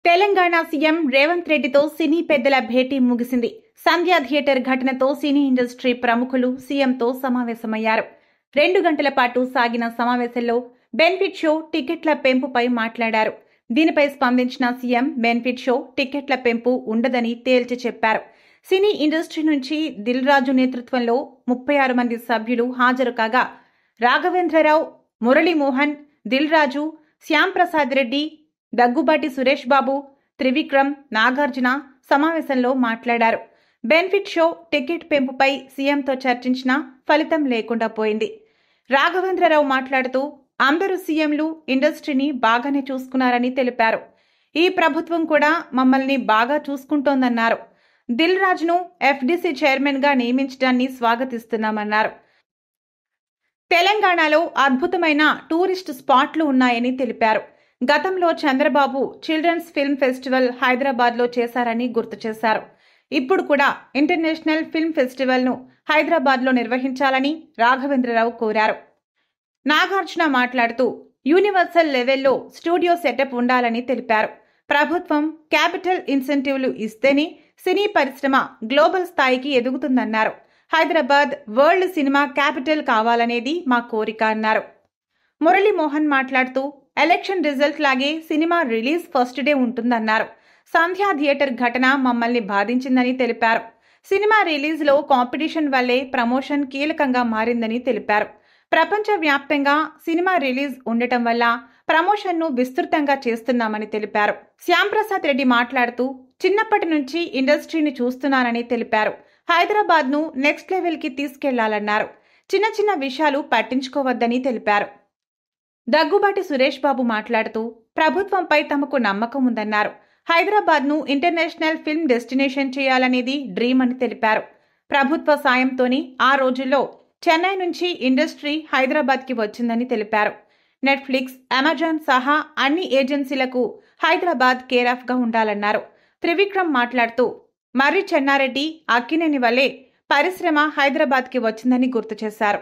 Telangana CM Revanth రెడ్డితో సినీ పెద్దల భేటీ ముగిసింది. సంధ్యా థియేటర్ ఘటనతో సినీ ఇండస్ట్రీ ప్రముఖులు సీఎంతో సమావేశమయ్యారు. 2 గంటల పాటు సాగిన సమావేశంలో బెనిఫిట్ షో టికెట్ల పెంపుపై మాట్లాడారు. దీనిపై స్పందించిన సీఎం బెనిఫిట్ షో టికెట్ల పెంపు ఉండదని తేల్చి చెప్పారు. సినీ ఇండస్ట్రీ నుంచి దిల్ రాజు నేతృత్వంలో 36 మంది సభ్యులు హాజరు కాగా రాఘవేంద్రరావు, మురళీమోహన్, దిల్ రాజు, శ్యాంప్రసాద్ రెడ్డి, దగ్గుబాటి సురేష్ బాబు, త్రివిక్రమ్, నాగార్జున సమావేశంలో మాట్లాడారు. బెనిఫిట్ షో టికెట్ పెంపుపై సీఎంతో చర్చించినా ఫలితం లేకుండా పోయింది. రాఘవేంద్రరావు మాట్లాడుతూ అందరూ సీఎంలు ఇండస్ట్రీని బాగానే చూసుకున్నారని తెలిపారు. ఈ ప్రభుత్వం కూడా మమ్మల్ని బాగా చూసుకుంటోందన్నారు. దిల్ రాజును ఎఫ్డీసీ చైర్మన్ గా నియమించడాన్ని స్వాగతిస్తున్నామన్నారు. తెలంగాణలో అద్భుతమైన టూరిస్ట్ స్పాట్లు ఉన్నాయని తెలిపారు. గతంలో చంద్రబాబు చిల్డ్రన్స్ ఫిల్మ్ ఫెస్టివల్ హైదరాబాద్లో చేశారని గుర్తు చేశారు. ఇప్పుడు కూడా ఇంటర్నేషనల్ ఫిల్మ్ ఫెస్టివల్ను హైదరాబాద్లో నిర్వహించాలని రాఘవేంద్రరావు కోరారు. నాగార్జున మాట్లాడుతూ యూనివర్సల్ లెవెల్లో స్టూడియో సెటప్ ఉండాలని తెలిపారు. ప్రభుత్వం క్యాపిటల్ ఇన్సెంటివ్లు ఇస్తేనే సినీ పరిశ్రమ గ్లోబల్ స్థాయికి ఎదుగుతుందన్నారు. హైదరాబాద్ వరల్డ్ సినిమా క్యాపిటల్ కావాలనేది మా కోరిక అన్నారు. మురళీమోహన్ మాట్లాడుతూ ఎలక్షన్ రిజల్ట్ లాగే సినిమా రిలీజ్ ఫస్ట్ డే ఉంటుందన్నారు. సంధ్యా థియేటర్ ఘటన మమ్మల్ని బాధించిందని తెలిపారు. సినిమా రిలీజ్లో కాంపిటీషన్ వల్లే ప్రమోషన్ కీలకంగా మారిందని తెలిపారు. ప్రపంచవ్యాప్తంగా సినిమా రిలీజ్ ఉండటం వల్ల ప్రమోషన్ను విస్తృతంగా చేస్తున్నామని తెలిపారు. శ్యాంప్రసాద్ రెడ్డి మాట్లాడుతూ చిన్నప్పటి నుంచి ఇండస్ట్రీని చూస్తున్నానని తెలిపారు. హైదరాబాద్ను నెక్స్ట్ లెవెల్కి తీసుకెళ్లాలన్నారు. చిన్న చిన్న విషయాలు పట్టించుకోవద్దని తెలిపారు. దగ్గుబాటి సురేష్ బాబు మాట్లాడుతూ ప్రభుత్వంపై తమకు నమ్మకం ఉందన్నారు. హైదరాబాద్ను ఇంటర్నేషనల్ ఫిల్మ్ డెస్టినేషన్ చేయాలనేది డ్రీమ్ అని తెలిపారు. ప్రభుత్వ సాయంతోనే ఆ రోజుల్లో చెన్నై నుంచి ఇండస్ట్రీ హైదరాబాద్కి వచ్చిందని తెలిపారు. నెట్ఫ్లిక్స్, అమెజాన్ సహా అన్ని ఏజెన్సీలకు హైదరాబాద్ కేరాఫ్గా ఉండాలన్నారు. త్రివిక్రమ్ మాట్లాడుతూ మర్రి చెన్నారెడ్డి, అక్కినేని వల్లే పరిశ్రమ హైదరాబాద్కి వచ్చిందని గుర్తు చేశారు.